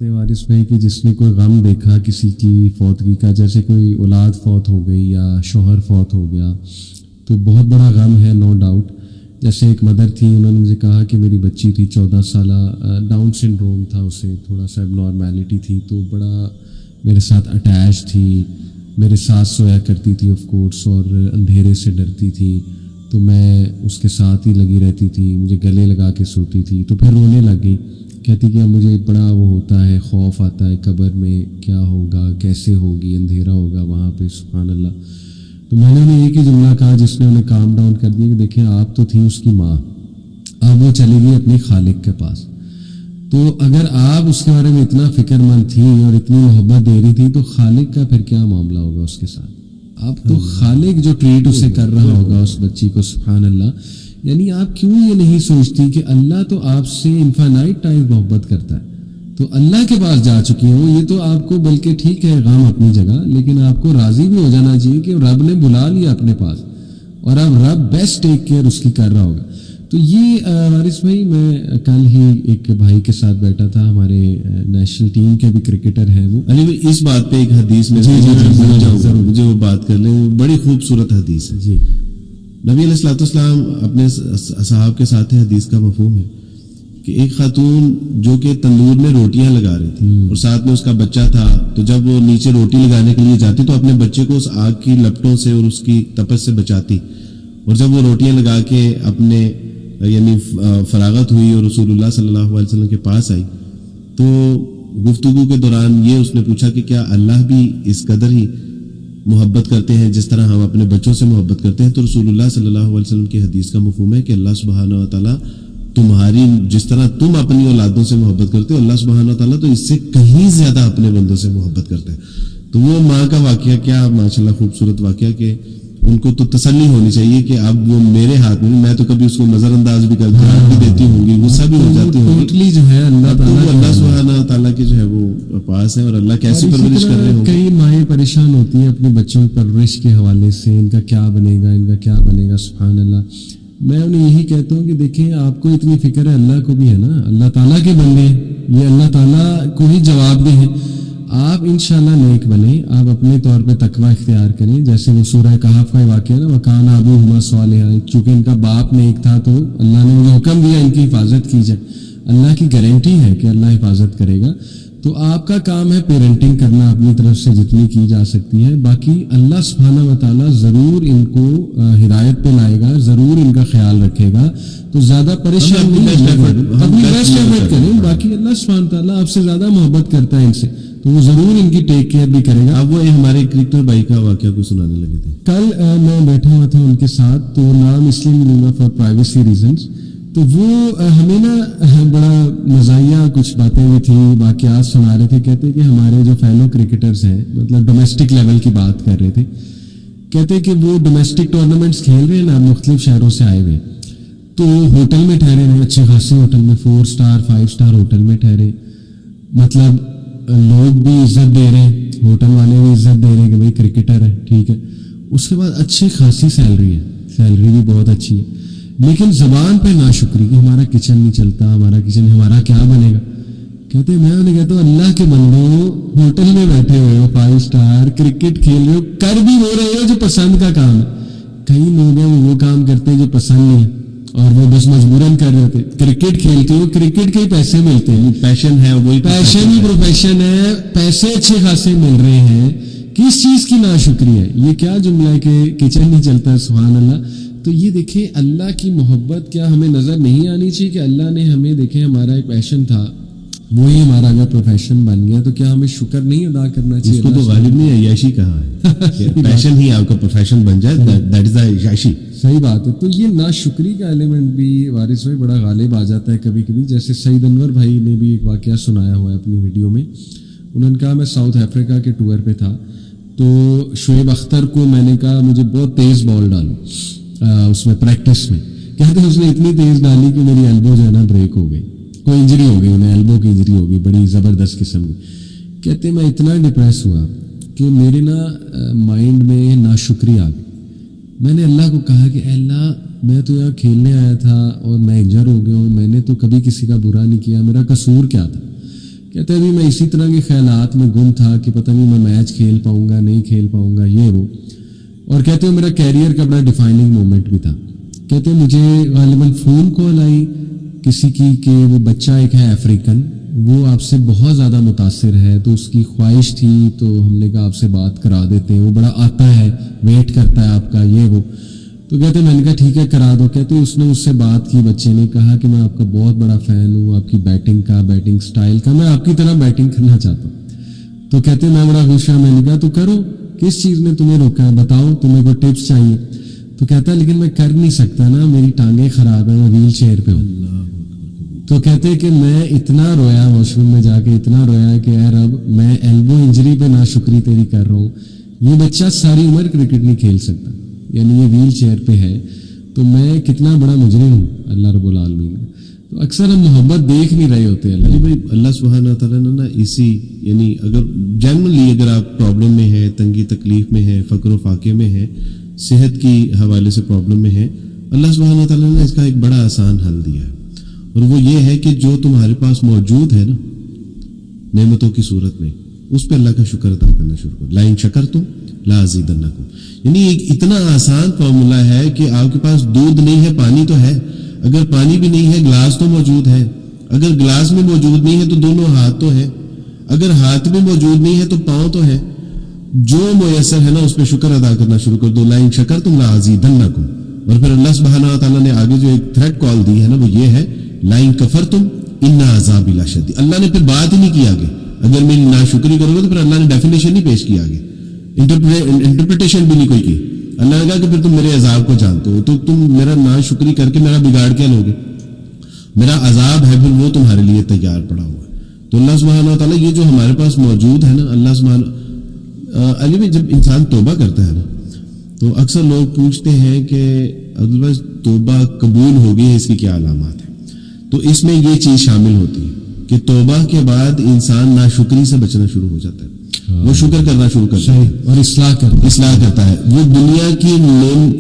وارث بھائی کہ جس نے کوئی غم دیکھا کسی کی فوتگی کا، جیسے کوئی اولاد فوت ہو گئی یا شوہر فوت ہو گیا، تو بہت بڑا غم ہے، نو ڈاؤٹ. جیسے ایک مدر تھی، انہوں نے مجھے کہا کہ میری بچی تھی 14 سالہ، ڈاؤن سنڈروم تھا، اسے تھوڑا سا اب نارمیلٹی تھی، تو بڑا میرے ساتھ اٹیچ تھی، میرے ساتھ سویا کرتی تھی آف کورس، اور اندھیرے سے ڈرتی تھی، تو میں اس کے ساتھ ہی لگی رہتی تھی، مجھے گلے لگا کے سوتی تھی. تو پھر رونے لگ گئی، کہتی کہ مجھے بڑا وہ ہوتا ہے، خوف آتا ہے قبر میں کیا ہوگا، کیسے ہوگی، اندھیرا ہوگا وہاں پہ، سبحان اللہ. تو میں نے انہیں ایک ہی جملہ کہا جس نے انہیں کام ڈاؤن کر دیا کہ دیکھیں آپ تو تھیں اس کی ماں، اب وہ چلی گئی اپنی خالق کے پاس. تو اگر آپ اس کے بارے میں اتنا فکر مند تھیں اور اتنی محبت دے رہی تھی، تو خالق کا پھر کیا معاملہ ہوگا اس کے ساتھ؟ اب تو خالق جو ٹریٹ اسے کر رہا ہوگا اس بچی کو، سبحان اللہ. یعنی آپ کیوں یہ نہیں سوچتی کہ اللہ تو آپ سے انفینائٹ ٹائم محبت کرتا ہے، تو اللہ کے پاس جا چکی ہوں، یہ تو آپ کو بلکہ ٹھیک ہے غم اپنی جگہ، لیکن آپ کو راضی بھی ہو جانا چاہیے کہ رب نے بلا لیا اپنے پاس، اور اب رب بیسٹ ٹیک کیئر اس کی کر رہا ہوگا. تو یہ وارث بھائی، میں کل ہی ایک بھائی کے ساتھ بیٹھا تھا، ہمارے نیشنل ٹیم کے بھی کرکٹر ہیں وہ. علی بھائی اس بات پہ ایک حدیث میں مجھے وہ بات کر لیں، بڑی خوبصورت حدیث ہے. جی، نبی علیہ الصلوۃ والسلام اپنے اصحاب کے ساتھ حدیث کا مفہوم ہے کہ ایک خاتون جو کہ تندور میں روٹیاں لگا رہی تھی اور ساتھ میں اس کا بچہ تھا، تو جب وہ نیچے روٹی لگانے کے لیے جاتی تو اپنے بچے کو اس آگ کی لپٹوں سے اور اس کی تپش سے بچاتی، اور جب وہ روٹیاں لگا کے اپنے یعنی فراغت ہوئی اور رسول اللہ صلی اللہ علیہ وسلم کے پاس آئی، تو گفتگو کے دوران یہ اس نے پوچھا کہ کیا اللہ بھی اس قدر ہی محبت کرتے ہیں جس طرح ہم اپنے بچوں سے محبت کرتے ہیں؟ تو رسول اللہ صلی اللہ علیہ وسلم کی حدیث کا مفہوم ہے کہ اللہ سبحانہ و تعالیٰ تمہاری جس طرح تم اپنی اولادوں سے محبت کرتے ہو، اللہ سبحانہ و تعالیٰ تو اس سے کہیں زیادہ اپنے بندوں سے محبت کرتا ہے. تو وہ ماں کا واقعہ کیا ماشاءاللہ خوبصورت واقعہ کہ ان کو تو تسلی ہونی چاہیے کہ اب وہ میرے ہاتھ میں تو کبھی اس کو نظر انداز بھی بھی دیتی ہوں گی، غصہ بھی ہو جاتی ہوں گی، جو ہے اللہ سبحانہ تعالیٰ کی جو ہے وہ پاس ہے، اور اللہ کیسی پرورش کر رہے ہوں. کئی مائیں پریشان ہوتی ہیں اپنے بچوں کی پرورش کے حوالے سے، ان کا کیا بنے گا، ان کا کیا بنے گا، سبحان اللہ. میں انہیں یہی کہتا ہوں کہ دیکھیں آپ کو اتنی فکر ہے، اللہ کو بھی ہے نا، اللہ تعالیٰ کے بندے ہیں، یہ اللہ تعالیٰ کو ہی جواب دیں. آپ انشاءاللہ نیک بنیں، آپ اپنے طور پہ تقوی اختیار کریں، جیسے وہ سورہ کہف کا واقعہ ہے نا، وَكَانَ أَبُوهُمَا صَالِحًا، چونکہ ان کا باپ نیک تھا تو اللہ نے مجھے حکم دیا ان کی حفاظت کی جائے. اللہ کی گارنٹی ہے کہ اللہ حفاظت کرے گا. تو آپ کا کام ہے پیرنٹنگ کرنا اپنی طرف سے جتنی کی جا سکتی ہے، باقی اللہ سبحانہ و تعالیٰ ضرور ان کو ہدایت پہ لائے گا، ضرور ان کا خیال رکھے گا. تو زیادہ پریشان نہیں، اپنی بیسٹ ایفرٹ کریں، باقی اللہ سبحانہ و تعالیٰ آپ سے زیادہ محبت کرتا ہے ان سے، تو وہ ضرور ان کی ٹیک کیئر بھی کرے گا. اب وہ ہمارے کرکٹر بھائی کا واقعہ کو سنانے لگے تھے. کل میں بیٹھا ہوا تھا ان کے ساتھ، تو نام اس لیے نہیں لوں گا فار پرائیویسی ریزنس. تو وہ ہمیں نا بڑا مزاحیہ کچھ باتیں بھی تھیں، واقعات سنا رہے تھے. کہتے کہ ہمارے جو فیلو کرکٹرز ہیں، مطلب ڈومیسٹک لیول کی بات کر رہے تھے، کہتے کہ وہ ڈومیسٹک ٹورنامنٹس کھیل رہے ہیں نا، مختلف شہروں سے آئے ہوئے، تو ہوٹل میں ٹھہرے ہیں، اچھے خاصے ہوٹل میں، 4 اسٹار 5 اسٹار ہوٹل میں ٹھہرے، مطلب لوگ بھی عزت دے رہے ہیں، ہوٹل والے بھی عزت دے رہے ہیں کہ بھائی کرکٹر ہے، ٹھیک ہے. اس کے بعد اچھی خاصی سیلری ہے، سیلری بھی بہت اچھی ہے، لیکن زبان پہ ناشکری کہ ہمارا کچن نہیں چلتا، ہمارا کچن، ہمارا کیا بنے گا. کہتے میں انہیں کہتا ہوں اللہ کے بندو، ہوٹل میں بیٹھے ہوئے ہو 5 اسٹار، کرکٹ کھیل رہے ہو، کر بھی ہو رہے ہو جو پسند کا کام ہے. کئی لوگ ہیں وہ کام کرتے ہیں جو پسند نہیں ہے، اور وہ بس مجبوراً کر رہے ہوتے. کرکٹ کھیلتے ہو، کرکٹ کے ہی پیسے ملتے ہیں، پیشن ہے، وہی پیشن ہی پروفیشن ہے، پیسے اچھے خاصے مل رہے ہیں، کس چیز کی ناشکری ہے؟ یہ کیا جملہ ہے کہ کچن نہیں چلتا، سبحان اللہ. تو یہ دیکھیں اللہ کی محبت کیا ہمیں نظر نہیں آنی چاہیے کہ اللہ نے ہمیں، دیکھیں ہمارا ایک پیشن تھا، وہی ہمارا اگر پروفیشن بن گیا، تو کیا ہمیں شکر نہیں ادا کرنا چاہیے؟ اس کو تو غالب نے عیاشی کہا ہے، پیشن ہی آپ کا پروفیشن بن جائے، دیٹ از عیاشی. صحیح بات ہے. تو یہ ناشکری کا ایلیمنٹ بھی وارث بھائی بڑا غالب آ جاتا ہے کبھی کبھی. جیسے سعید انور بھائی نے بھی ایک واقعہ سنایا ہوا ہے اپنی ویڈیو میں. انہوں نے کہا میں ساؤتھ افریقہ کے ٹور پہ تھا، تو شعیب اختر کو میں نے کہا مجھے بہت تیز بال ڈالو اس میں پریکٹس میں. کہتے ہیں اس نے اتنی تیز ڈالی کہ میری ایلبو جو ہے نا بریک ہو گئی، کوئی انجری ہو گئی، انہیں ایلبو کی انجری ہو گئی بڑی زبردست قسم کی. کہتے میں اتنا ڈپریس ہوا کہ میرے نا مائنڈ میں ناشکری آ گئی. میں نے اللہ کو کہا کہ اے اللہ، میں تو یہاں کھیلنے آیا تھا اور میں انجر ہو گیا ہوں، میں نے تو کبھی کسی کا برا نہیں کیا، میرا قصور کیا تھا؟ کہتے ابھی میں اسی طرح کے خیالات میں گم تھا کہ پتہ نہیں میں میچ کھیل پاؤں گا نہیں کھیل پاؤں گا یہ وہ. اور کہتے ہیں میرا کیریئر کا بڑا ڈیفائننگ مومنٹ بھی تھا. کہتے ہیں مجھے غالباً فون کال آئی کسی کی کہ وہ بچہ ایک ہے افریقن, وہ آپ سے بہت زیادہ متاثر ہے, تو اس کی خواہش تھی, تو ہم نے کہا آپ سے بات کرا دیتے ہیں, وہ بڑا آتا ہے ویٹ کرتا ہے آپ کا یہ وہ. تو کہتے ہیں میں نے کہا ٹھیک ہے کرا دو. کہتے ہیں اس نے اس سے بات کی, بچے نے کہا کہ میں آپ کا بہت بڑا فین ہوں, آپ کی بیٹنگ سٹائل کا, میں آپ کی طرح بیٹنگ کرنا چاہتا ہوں. تو کہتے ہیں میں بڑا خوش ہوں. میں نے کہا تو کرو, کس چیز نے تمہیں روکا ہے, بتاؤ تمہیں کوئی ٹپس چاہیے. تو کہتا ہے لیکن میں کر نہیں سکتا نا, میری ٹانگیں خراب ہیں, میں ویل چیئر پہ ہوں. تو کہتے ہیں کہ میں اتنا رویا واش روم میں جا کے, اتنا رویا کہ اے رب میں ایلبو انجری پہ ناشکری تیری کر رہا ہوں. یہ بچہ ساری عمر کرکٹ نہیں کھیل سکتا, یعنی یہ ویل چیئر پہ ہے, تو میں کتنا بڑا مجرم ہوں اللہ رب العالمین کا. تو اکثر ہم محبت دیکھ نہیں رہے ہوتے. اللہ سبحانہ تعالیٰ نے نا اسی, یعنی اگر جنرلی اگر آپ پرابلم میں ہیں, تنگی تکلیف میں ہیں, فقر و فاقے میں ہیں, صحت کی حوالے سے پرابلم میں ہیں, اللہ سبحانہ تعالیٰ نے اس کا ایک بڑا آسان حل دیا ہے, اور وہ یہ ہے کہ جو تمہارے پاس موجود ہے نا نعمتوں کی صورت میں, اس پہ اللہ کا شکر ادا کرنا شروع کرو. لئن شکرتم لازیدنکم, یعنی ایک اتنا آسان فارمولا ہے کہ آپ کے پاس دودھ نہیں ہے, پانی تو ہے, اگر پانی بھی نہیں ہے گلاس تو موجود ہے, اگر گلاس میں موجود نہیں ہے تو دونوں ہاتھ تو ہے, اگر ہاتھ میں موجود نہیں ہے تو پاؤں تو ہے. جو میسر ہے نا اس پہ شکر ادا کرنا شروع کر دو. لئن شکرتم لازیدنکم. اور پھر اللہ سبحانہ تعالیٰ نے آگے جو ایک تھریٹ کال دی ہے نا, وہ یہ ہے لئن کفرتم ان عذابی لشدید. اللہ نے پھر بات ہی نہیں کی آگے, اگر میری ناشکری کرو گے تو پھر اللہ نے ڈیفینیشن نہیں پیش کی آگے, انٹرپریٹیشن بھی نہیں کوئی کی. اللہ نے کہا کہ پھر تم میرے عذاب کو جانتے ہو, تو تم میرا ناشکری کر کے میرا بگاڑ کیا لوگے, میرا عذاب ہے پھر وہ تمہارے لیے تیار پڑا ہوا ہے. تو اللہ سبحانہ تعالیٰ یہ جو ہمارے پاس موجود ہے نا, اللہ سبحانہ علی بھائی جب انسان توبہ کرتا ہے نا, تو اکثر لوگ پوچھتے ہیں کہ عبدالبھائی توبہ قبول ہوگی ہے, اس کی کیا علامات ہیں؟ تو اس میں یہ چیز شامل ہوتی ہے کہ توبہ کے بعد انسان ناشکری سے بچنا شروع ہو جاتا ہے, وہ شکر کرنا شروع کرتا ہے اور اصلاح کرتا ہے. وہ دنیا کی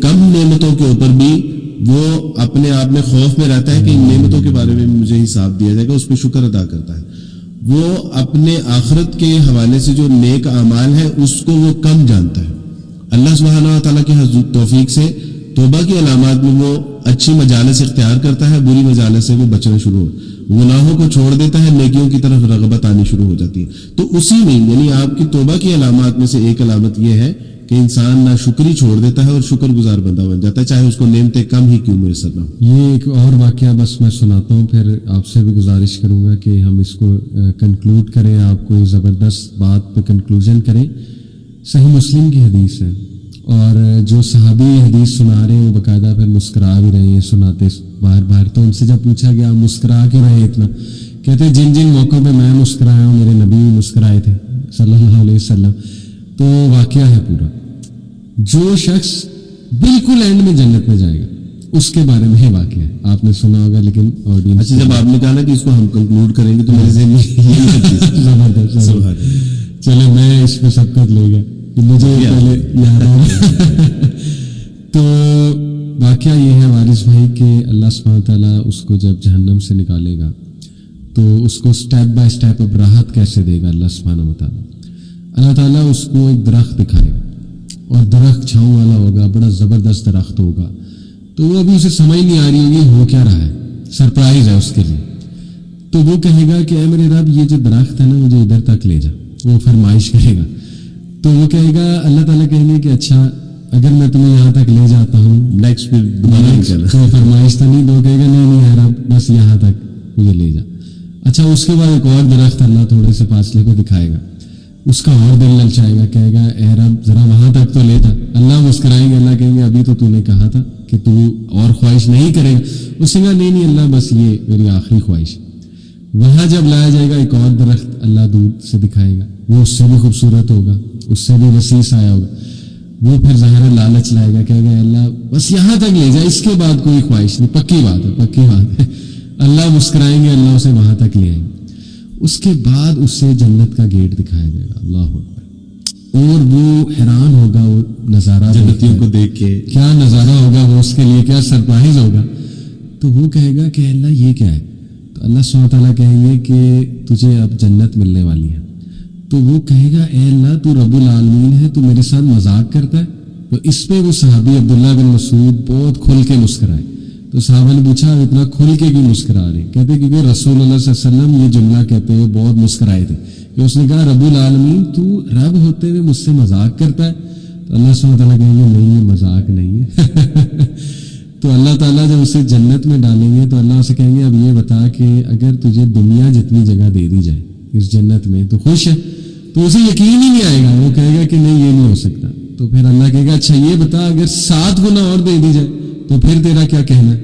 کم نعمتوں کے اوپر بھی وہ اپنے آپ میں خوف میں رہتا ہے کہ ان نعمتوں کے بارے میں مجھے حساب دیا جائے گا, اس پہ شکر ادا کرتا ہے. وہ اپنے آخرت کے حوالے سے جو نیک اعمال ہے اس کو وہ کم جانتا ہے. اللہ سبحانہ تعالیٰ کے توفیق سے توبہ کی علامات میں وہ اچھی مجالس اختیار کرتا ہے, بری مجالس سے وہ بچنا شروع ہو, گناہوں کو چھوڑ دیتا ہے, نیکیوں کی طرف رغبت آنی شروع ہو جاتی ہے. تو اسی میں یعنی آپ کی توبہ کی علامات میں سے ایک علامت یہ ہے کہ انسان ناشکری چھوڑ دیتا ہے اور شکر گزار بندہ بن جاتا ہے, چاہے اس کو نعمتیں کم ہی کیوں میسر نہ ہو. یہ ایک اور واقعہ بس میں سناتا ہوں, پھر آپ سے بھی گزارش کروں گا کہ ہم اس کو کنکلوڈ کریں, آپ کو زبردست بات پہ کنکلوژن کریں. صحیح مسلم کی حدیث ہے, اور جو صحابی حدیث سنا رہے ہیں وہ باقاعدہ پھر مسکرا بھی رہے ہیں سناتے باہر. تو ان سے جب پوچھا گیا مسکرا کیوں رہے اتنا, کہتے جن جن موقعوں پہ میں مسکرایا ہوں میرے نبی مسکرائے تھے صلی اللہ علیہ وسلم. تو واقعہ ہے پورا, جو شخص بالکل اینڈ میں جنت میں جائے گا اس کے بارے میں یہ واقعہ ہے, آپ نے سنا ہوگا لیکن آڈینس. اچھا جب آپ نے کہا نا کہ اس کو ہم کنکلوڈ کریں گے تو میرے ذہن میں زبردست. چلے میں اس پہ سبقت لے گیا, مجھے پہلے یاد آ. تو واقعہ یہ ہے وارث بھائی کہ اللہ سبحانہ تعالیٰ اس کو جب جہنم سے نکالے گا تو اس کو سٹیپ بائی سٹیپ اب راحت کیسے دے گا اللہ سبحانہ تعالیٰ. اللہ تعالیٰ اس کو ایک درخت دکھائے گا, اور درخت چھاؤں والا ہوگا, بڑا زبردست درخت ہوگا. تو وہ ابھی اسے سمجھ نہیں آ رہی ہوگی ہو کیا رہا ہے, سرپرائز ہے اس کے لیے. تو وہ کہے گا کہ اے میرے رب یہ جو درخت ہے نا مجھے ادھر تک لے جا, وہ فرمائش کرے گا. تو وہ کہے گا, اللہ تعالیٰ کہیں گے کہ اچھا اگر میں تمہیں یہاں تک لے جاتا ہوں نیکسٹ تو فرمائش تو نہیں دو, کہے گا نہیں ہے رب بس یہاں تک مجھے لے جا. اچھا اس کے بعد ایک اور درخت اللہ تھوڑے سے فاصلے کو دکھائے گا, اس کا اور دل للچائے گا, کہے گا اے رب ذرا وہاں تک تو لے جا. اللہ مسکرائیں گے, اللہ کہیں گے ابھی تو نے کہا تھا کہ تو اور خواہش نہیں کرے گا. اس نے کہا نہیں اللہ بس یہ میری آخری خواہش. وہاں جب لایا جائے گا ایک اور درخت اللہ دور سے دکھائے گا, وہ اس سے بھی خوبصورت ہوگا, اس سے بھی وسیع آیا ہوگا. وہ پھر ظاہر لالچ لائے گا, کہے گا اللہ بس یہاں تک لے جائے, اس کے بعد کوئی خواہش نہیں, پکی بات ہے. اللہ مسکرائیں گے, اللہ اسے وہاں تک لے آئیں گے. اس کے بعد اس سے جنت کا گیٹ دکھایا جائے گا, اللہ اکبر. اور وہ حیران ہوگا وہ نظارہ جنتیوں کو دیکھ کے, کیا نظارہ ہوگا وہ اس کے لیے, کیا سرپرائز ہوگا. تو وہ کہے گا کہ اللہ یہ کیا ہے. تو اللہ سبحانہ تعالیٰ کہیں گے کہ تجھے اب جنت ملنے والی ہے. تو وہ کہے گا اے اللہ تو رب العالمین ہے, تو میرے ساتھ مذاق کرتا ہے. تو اس پہ وہ صحابی عبداللہ بن مسعود بہت کھل کے مسکرائے. تو صحابہ نے پوچھا اب اتنا کھل کے کیوں مسکرا رہے؟ کہتے کیونکہ رسول اللہ صلی اللہ علیہ وسلم یہ جملہ کہتے ہوئے بہت مسکرائے تھے کہ اس نے کہا رب العالمین تو رب ہوتے ہوئے مجھ سے مذاق کرتا ہے. تو اللہ سبحانہ تعالیٰ کہیں گے نہیں یہ مذاق نہیں ہے. تو اللہ تعالیٰ جب اسے جنت میں ڈالیں گے تو اللہ اسے کہیں گے اب یہ بتا کہ اگر تجھے دنیا جتنی جگہ دے دی جائے اس جنت میں تو خوش ہے؟ تو اسے یقین ہی نہیں آئے گا, وہ کہے گا کہ نہیں یہ نہیں ہو سکتا. تو پھر اللہ کہے گا اچھا یہ بتا اگر 7 گنا اور دے دی جائے تو پھر تیرا کیا کہنا ہے؟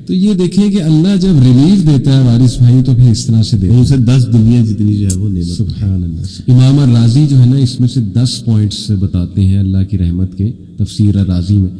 تو یہ دیکھیں کہ اللہ جب ریلیف دیتا ہے وارث بھائی تو پھر اس طرح سے دیتا ہے. اسے 10 دنیا جتنی جو ہے وہ نعمت. سبحان اللہ. امام الرازی جو ہے نا اس میں سے 10 پوائنٹس بتاتے ہیں اللہ کی رحمت کے تفسیر الرازی میں.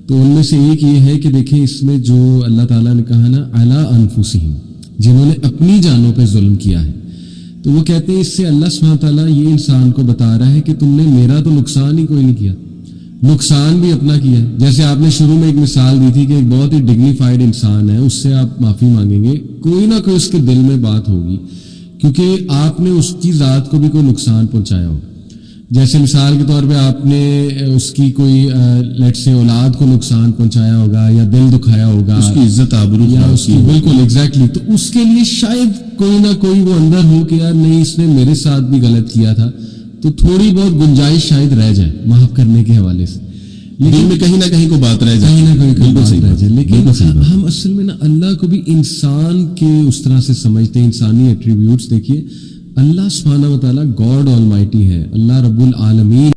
تو ان میں سے ایک یہ ہے کہ دیکھیں اس میں جو اللہ تعالیٰ نے کہا نا علی انفسہم, جنہوں نے اپنی جانوں پہ ظلم کیا ہے, تو وہ کہتے ہیں اس سے اللہ سبحانہ تعالیٰ یہ انسان کو بتا رہا ہے کہ تم نے میرا تو نقصان ہی کوئی نہیں کیا, نقصان بھی اپنا کیا ہے. جیسے آپ نے شروع میں ایک مثال دی تھی کہ ایک بہت ہی ڈگنیفائڈ انسان ہے, اس سے آپ معافی مانگیں گے, کوئی نہ کوئی اس کے دل میں بات ہوگی کیونکہ آپ نے اس کی ذات کو بھی کوئی نقصان پہنچایا ہوگا. جیسے مثال کے طور پہ آپ نے اس کی کوئی لیٹ سے اولاد کو نقصان پہنچایا ہوگا یا دل دکھایا ہوگا, اس کی عزت آبرو یا اس کی بالکل ایگزیکٹلی. تو اس کے لیے شاید کوئی نہ کوئی وہ اندر ہو کہ یار نہیں اس نے میرے ساتھ بھی غلط کیا تھا, تو تھوڑی بہت گنجائش شاید رہ جائے معاف کرنے کے حوالے سے, لیکن میں کہیں نہ کہیں کو بات رہ جائے, کہیں نہ کہیں بات رہ جائے. لیکن ہم اصل میں نا اللہ کو بھی انسان کے اس طرح سے سمجھتے ہیں, انسانی ایٹریبیوٹس. دیکھیے اللہ سبحانہ و تعالیٰ گاڈ آل مائٹی ہے, اللہ رب العالمین